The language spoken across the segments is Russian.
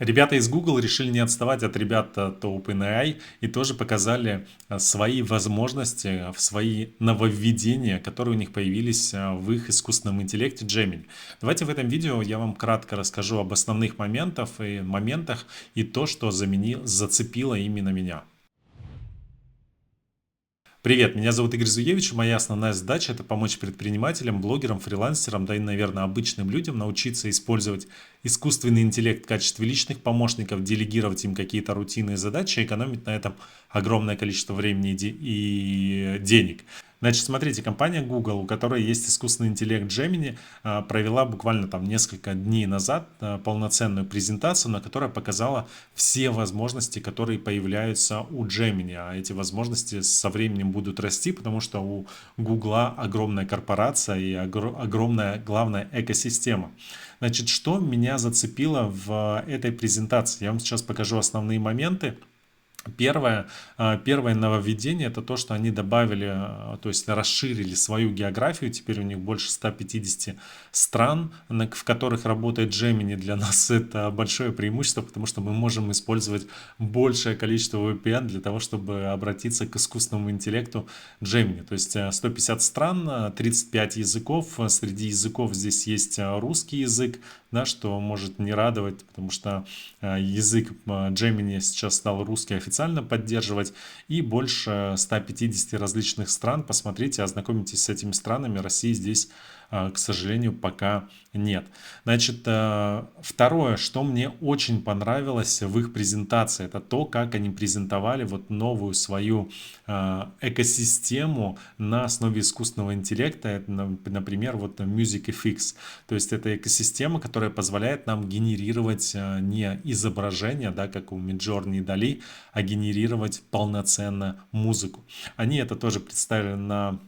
Ребята из Google решили не отставать от ребят от OpenAI и тоже показали свои возможности, свои нововведения, которые у них появились в их искусственном интеллекте Gemini. Давайте в этом видео я вам кратко расскажу об основных моментах и то, что зацепило именно меня. Привет, меня зовут Игорь Зуевич, и моя основная задача – это помочь предпринимателям, блогерам, фрилансерам, да и, наверное, обычным людям научиться использовать искусственный интеллект в качестве личных помощников, делегировать им какие-то рутинные задачи, экономить на этом огромное количество времени и денег. Значит, смотрите, компания Google, у которой есть искусственный интеллект Gemini, провела буквально там несколько дней назад полноценную презентацию, на которой показала все возможности, которые появляются у Gemini. А эти возможности со временем будут расти, потому что у Google огромная корпорация и огромная, главная, экосистема. Значит, что меня зацепило в этой презентации? Я вам сейчас покажу основные моменты. Первое нововведение – это то, что они добавили, то есть расширили свою географию. Теперь у них больше 150 стран, в которых работает Gemini. Для нас это большое преимущество, потому что мы можем использовать большее количество VPN для того, чтобы обратиться к искусственному интеллекту Gemini. То есть 150 стран, 35 языков. Среди языков здесь есть русский язык, да, что может не радовать, потому что язык Gemini сейчас стал русский официально поддерживать, и больше 150 различных стран. Посмотрите, ознакомитесь с этими странами. России здесь, к сожалению, пока нет. Значит, второе, что мне очень понравилось в их презентации, это то, как они презентовали вот новую свою экосистему на основе искусственного интеллекта. Это, например, вот MusicFX. То есть это экосистема, которая позволяет нам генерировать не изображение, да, как у Midjourney и Dall, а генерировать полноценно музыку. Они это тоже представили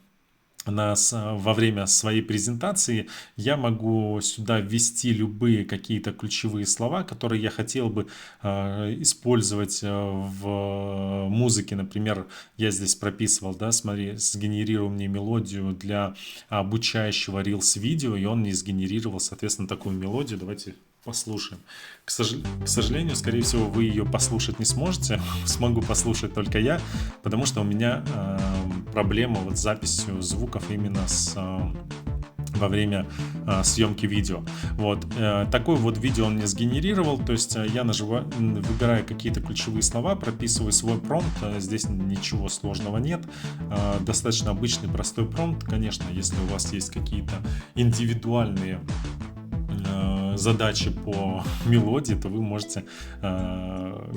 во время своей презентации. Я могу сюда ввести любые какие-то ключевые слова, которые я хотел бы использовать в музыке. Например, я здесь прописывал, да, смотри, сгенерируй мне мелодию для обучающего Reels видео, и он мне сгенерировал, соответственно, такую мелодию. Давайте послушаем. К сожалению, скорее всего, вы ее послушать не сможете. Смогу послушать только я, потому что у меня проблема вот с записью звуков именно во время съемки видео. Вот. Такое вот видео он мне сгенерировал, то есть я выбираю какие-то ключевые слова, прописываю свой промпт, здесь ничего сложного нет, достаточно обычный простой промпт. Конечно, если у вас есть какие-то индивидуальные задачи по мелодии, то вы можете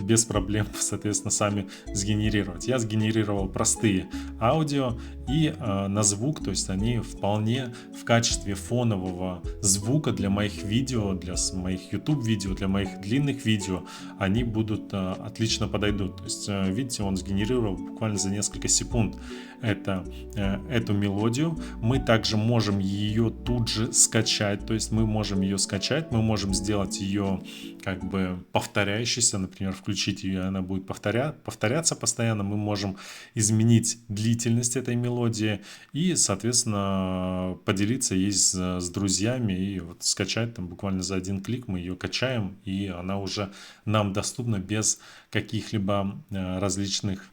без проблем, соответственно, сами сгенерировать. Я сгенерировал простые аудио и на звук, то есть они вполне в качестве фонового звука для моих видео, для моих YouTube видео, для моих длинных видео, они будут отлично подойдут. То есть, видите, он сгенерировал буквально за несколько секунд эту мелодию. Мы также можем ее тут же скачать, то есть мы можем ее скачать, мы можем сделать ее как бы повторяющейся, например, включить ее, она будет повторяться постоянно. Мы можем изменить длительность этой мелодии и, соответственно, поделиться ей с друзьями и вот скачать там буквально за один клик. Мы ее качаем, и она уже нам доступна без каких-либо различных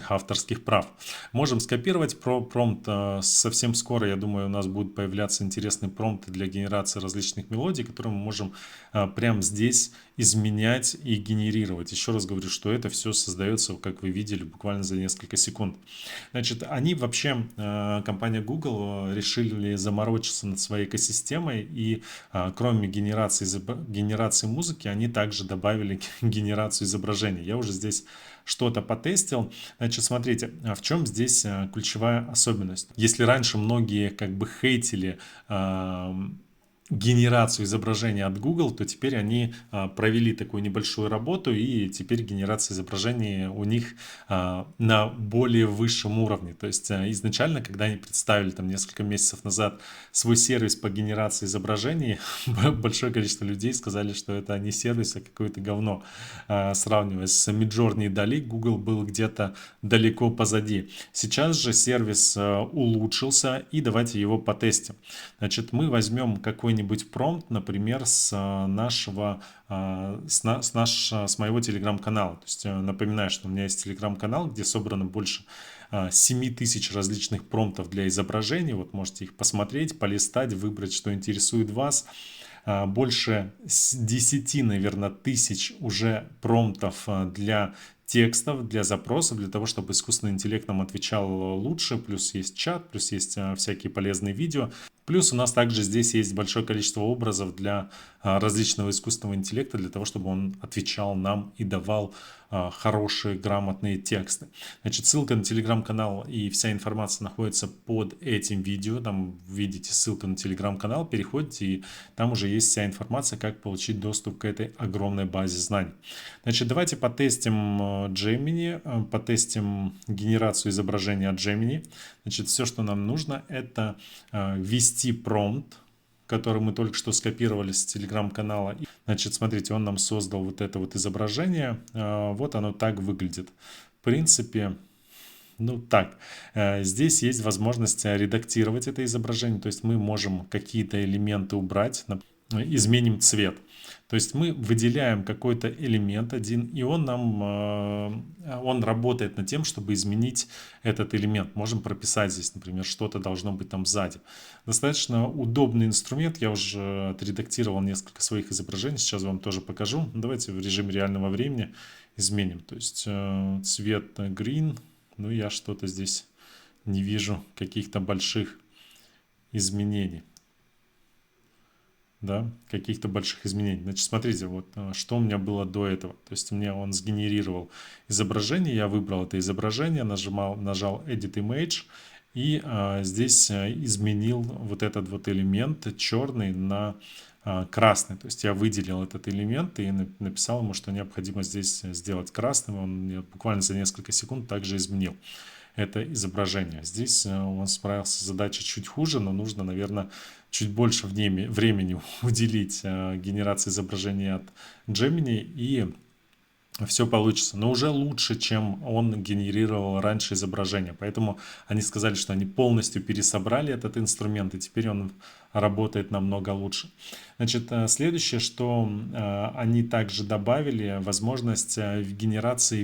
авторских прав. Можем скопировать промпт. Совсем скоро, я думаю, у нас будут появляться интересные промпты для генерации различных мелодий, которые мы можем прямо здесь изменять и генерировать. Еще раз говорю, что это все создается, как вы видели, буквально за несколько секунд. Значит, они вообще, компания Google, решили заморочиться над своей экосистемой, и кроме генерации музыки, они также добавили генерацию изображений. Я уже здесь что-то потестил. Значит, смотрите, в чем здесь ключевая особенность. Если раньше многие как бы хейтили генерацию изображения от Google, то теперь они провели такую небольшую работу, и теперь генерация изображений у них на более высшем уровне. То есть изначально, когда они представили там несколько месяцев назад свой сервис по генерации изображений, большое количество людей сказали, что это не сервис, а какое-то говно. Сравнивая с Midjourney и Dall, Google был где-то далеко позади. Сейчас же сервис улучшился, и давайте его потестим. Значит, мы возьмем какой-нибудь какой-нибудь промпт, например, с моего телеграм-канала. То есть напоминаю, что у меня есть телеграм-канал, где собрано больше 7000 различных промптов для изображений. Вот можете их посмотреть, полистать, выбрать, что интересует вас. Больше 10, наверное, тысяч уже промптов для текстов, для запросов, для того, чтобы искусственный интеллект нам отвечал лучше. Плюс есть чат, плюс есть всякие полезные видео. Плюс у нас также здесь есть большое количество образов для различного искусственного интеллекта, для того, чтобы он отвечал нам и давал хорошие, грамотные тексты. Значит, ссылка на телеграм-канал и вся информация находится под этим видео. Там видите ссылку на телеграм-канал, переходите, и там уже есть вся информация, как получить доступ к этой огромной базе знаний. Значит, давайте потестим Gemini, потестим генерацию изображения от Gemini. Значит, все, что нам нужно, это ввести промпт, который мы только что скопировали с телеграм-канала. Значит, смотрите, он нам создал вот это вот изображение. Вот оно так выглядит. В принципе, ну так. Здесь есть возможность редактировать это изображение. То есть мы можем какие-то элементы убрать, изменим цвет. То есть мы выделяем какой-то элемент один, и он работает над тем, чтобы изменить этот элемент. Можем прописать здесь, например, что-то должно быть там сзади. Достаточно удобный инструмент. Я уже отредактировал несколько своих изображений. Сейчас вам тоже покажу. Давайте в режиме реального времени изменим. То есть цвет green. Ну, я что-то здесь не вижу каких-то больших изменений. Да, каких-то больших изменений. Значит, смотрите, вот что у меня было до этого. То есть мне он сгенерировал изображение, я выбрал это изображение, нажал Edit Image, и здесь изменил вот этот вот элемент черный на красный. То есть я выделил этот элемент и написал ему, что необходимо здесь сделать красным. Он мне буквально за несколько секунд также изменил это изображение. Здесь он справился с задачей чуть хуже, но нужно, наверное, чуть больше времени уделить генерации изображения от Gemini, и все получится. Но уже лучше, чем он генерировал раньше изображение. Поэтому они сказали, что они полностью пересобрали этот инструмент, и теперь он работает намного лучше. Значит, следующее, что они также добавили, возможность генерации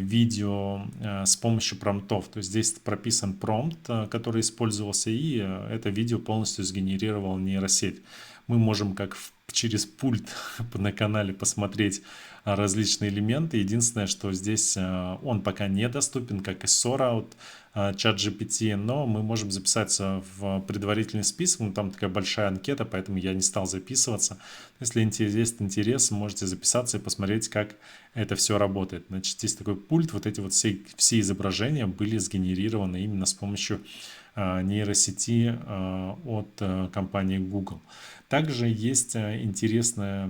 видео с помощью промптов. То есть здесь прописан промпт, который использовался, и это видео полностью сгенерировала нейросеть. Мы можем как через пульт на канале посмотреть различные элементы. Единственное, что здесь он пока недоступен, как и Sora от ChatGPT, но мы можем записаться в предварительный список. Ну, там такая большая анкета, поэтому я не стал записываться. Если есть интерес, можете записаться и посмотреть, как это все работает. Значит, есть такой пульт. Вот эти вот все изображения были сгенерированы именно с помощью нейросети от компании Google. Также есть интересное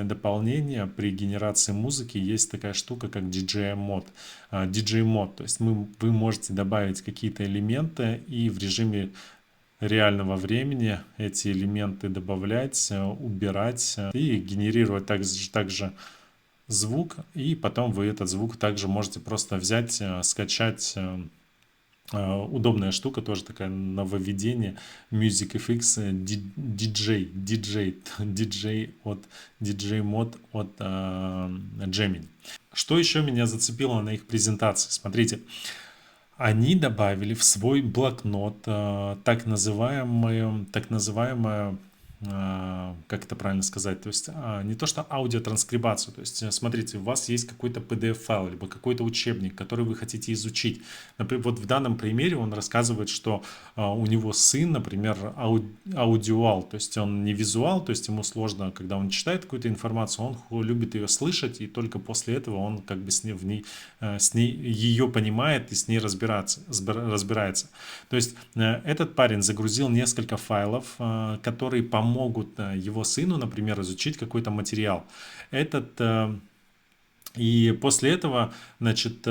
дополнение при генерации музыки. Есть такая штука, как DJ-мод. То есть вы можете добавить какие-то элементы и в режиме реального времени эти элементы добавлять, убирать и генерировать также звук. И потом вы этот звук также можете просто взять, скачать. Удобная штука, тоже такая нововведение. MusicFX DJ мод от Gemini. Что еще меня зацепило на их презентации? Смотрите, они добавили в свой блокнот так называемое, как это правильно сказать, то есть не то что аудиотранскрибацию, то есть смотрите, у вас есть какой-то PDF-файл, либо какой-то учебник, который вы хотите изучить. Например, вот в данном примере он рассказывает, что у него сын, например, аудиал, то есть он не визуал, то есть ему сложно, когда он читает какую-то информацию, он любит ее слышать, и только после этого он как бы ее понимает и с ней разбирается. То есть этот парень загрузил несколько файлов, которые помогут его сыну, например, изучить какой-то материал. И после этого, значит,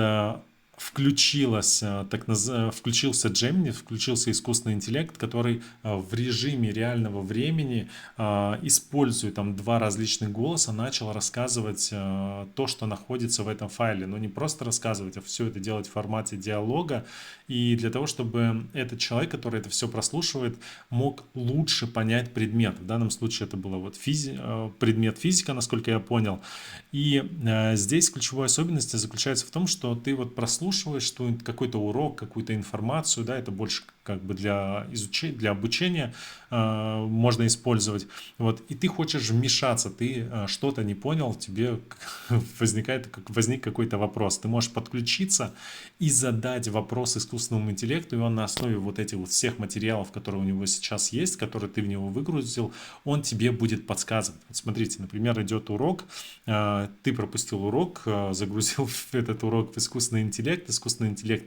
включился Gemini, включился искусственный интеллект, который в режиме реального времени, используя там два различных голоса, начал рассказывать то, что находится в этом файле. Но не просто рассказывать, а все это делать в формате диалога. И для того, чтобы этот человек, который это все прослушивает, мог лучше понять предмет. В данном случае это было вот предмет физика, насколько я понял. И здесь ключевой особенность заключается в том, что ты вот прослушиваешь какой-то урок, какую-то информацию, да, это больше как бы для изучения, для обучения можно использовать. Вот, и ты хочешь вмешаться, ты что-то не понял, тебе возник какой-то вопрос. Ты можешь подключиться и задать вопрос искусственному интеллекту, и он на основе вот этих вот всех материалов, которые у него сейчас есть, которые ты в него выгрузил, он тебе будет подсказывать. Вот смотрите, например, идет урок, ты пропустил урок, загрузил этот урок в искусственный интеллект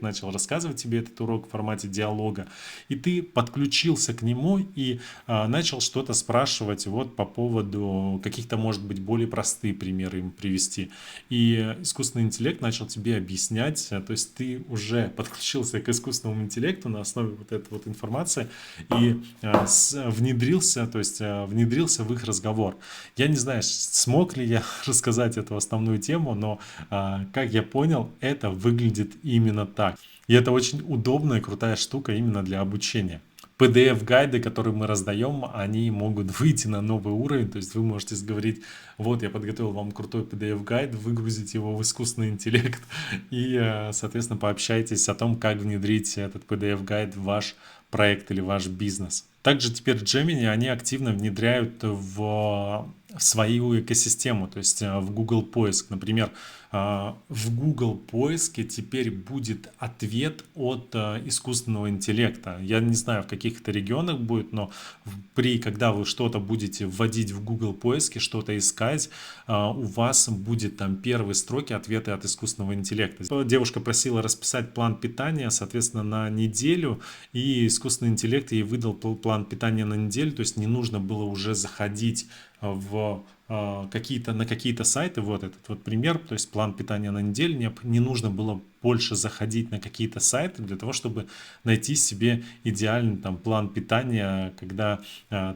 начал рассказывать тебе этот урок в формате диалога, и ты подключился к нему и начал что-то спрашивать вот по поводу каких-то, может быть, более простые примеры им привести. И искусственный интеллект начал тебе объяснять, то есть ты уже подключился к искусственному интеллекту на основе вот этой вот информации и внедрился в их разговор. Я не знаю, смог ли я рассказать эту основную тему, но, как я понял, это выглядит именно так. И это очень удобная и крутая штука именно для обучения. PDF-гайды, которые мы раздаем, они могут выйти на новый уровень, то есть вы можете говорить, вот я подготовил вам крутой PDF-гайд, выгрузить его в искусственный интеллект и, соответственно, пообщайтесь о том, как внедрить этот PDF-гайд в ваш проект или ваш бизнес. Также теперь Gemini они активно внедряют в свою экосистему, то есть в Google поиск. Например, в Google поиске теперь будет ответ от искусственного интеллекта. Я не знаю, в каких это регионах будет, но когда вы что-то будете вводить в Google поиске, что-то искать, у вас будет там первые строки ответы от искусственного интеллекта. Девушка просила расписать план питания, соответственно, на неделю, и искусственный интеллект ей выдал план питания на неделю, то есть не нужно было уже заходить на какие-то сайты, вот этот вот пример, то есть план питания на неделю, не нужно было больше заходить на какие-то сайты для того, чтобы найти себе идеальный там план питания, когда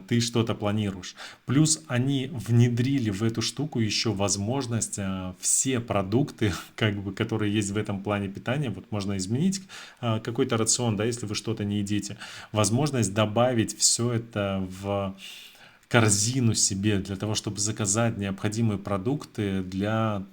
ты что-то планируешь. Плюс они внедрили в эту штуку еще возможность все продукты, как бы, которые есть в этом плане питания, вот можно изменить какой-то рацион, да, если вы что-то не едите, возможность добавить все это в корзину себе для того, чтобы заказать необходимые продукты для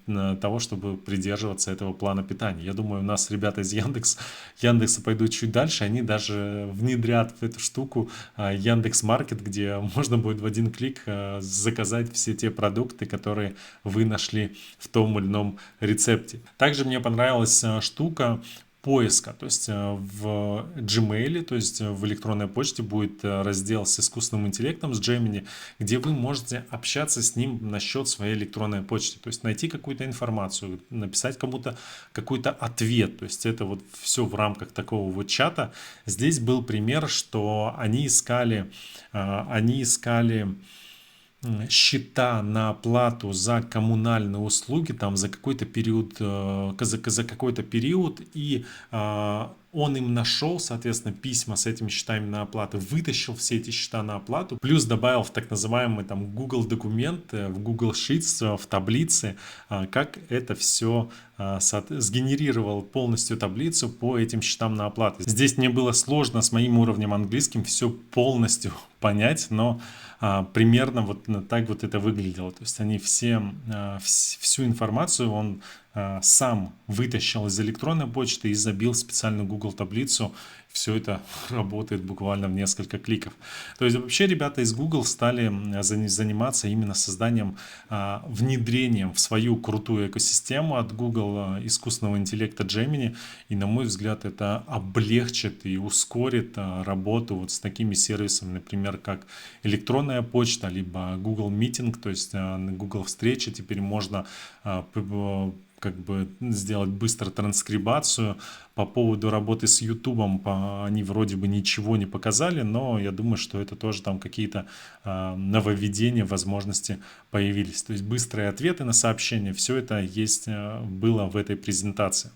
того, чтобы придерживаться этого плана питания. Я думаю, у нас ребята из Яндекса пойдут чуть дальше, они даже внедрят в эту штуку Яндекс.Маркет, где можно будет в один клик заказать все те продукты, которые вы нашли в том или ином рецепте. Также мне понравилась штука поиска, то есть в Gmail, то есть в электронной почте будет раздел с искусственным интеллектом, с Gemini, где вы можете общаться с ним насчет своей электронной почты, то есть найти какую-то информацию, написать кому-то какой-то ответ, то есть это вот все в рамках такого вот чата. Здесь был пример, что они искали счета на оплату за коммунальные услуги там за какой-то период, и он им нашел, соответственно, письма с этими счетами на оплату, вытащил все эти счета на оплату, плюс добавил в так называемый там Google документы, в Google Sheets, в таблице, как это все сгенерировал полностью таблицу по этим счетам на оплату. Здесь мне было сложно с моим уровнем английским все полностью понять, но примерно вот так вот это выглядело. То есть они всю информацию он сам вытащил из электронной почты и забил в специальную Google таблицу. Все это работает буквально в несколько кликов. То есть вообще ребята из Google стали заниматься именно созданием, внедрением в свою крутую экосистему от Google искусственного интеллекта Gemini. И на мой взгляд это облегчит и ускорит работу вот с такими сервисами, например, как электронная почта, либо Google Meeting, то есть на Google встречи теперь можно как бы сделать быстро транскрибацию. По поводу работы с YouTube они вроде бы ничего не показали, но я думаю, что это тоже там какие-то нововведения, возможности появились. То есть быстрые ответы на сообщения, все это было в этой презентации.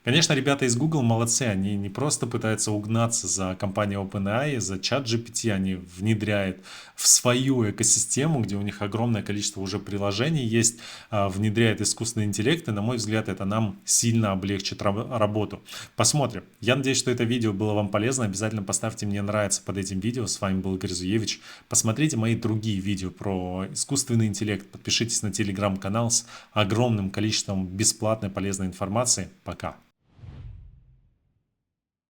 Конечно, ребята из Google молодцы, они не просто пытаются угнаться за компанией OpenAI, за ChatGPT, они внедряют в свою экосистему, где у них огромное количество уже приложений есть, внедряет искусственный интеллект, и, на мой взгляд, это нам сильно облегчит работу. Посмотрим. Я надеюсь, что это видео было вам полезно. Обязательно поставьте мне нравится под этим видео. С вами был Игорь Зуевич. Посмотрите мои другие видео про искусственный интеллект. Подпишитесь на телеграм-канал с огромным количеством бесплатной полезной информации. Пока.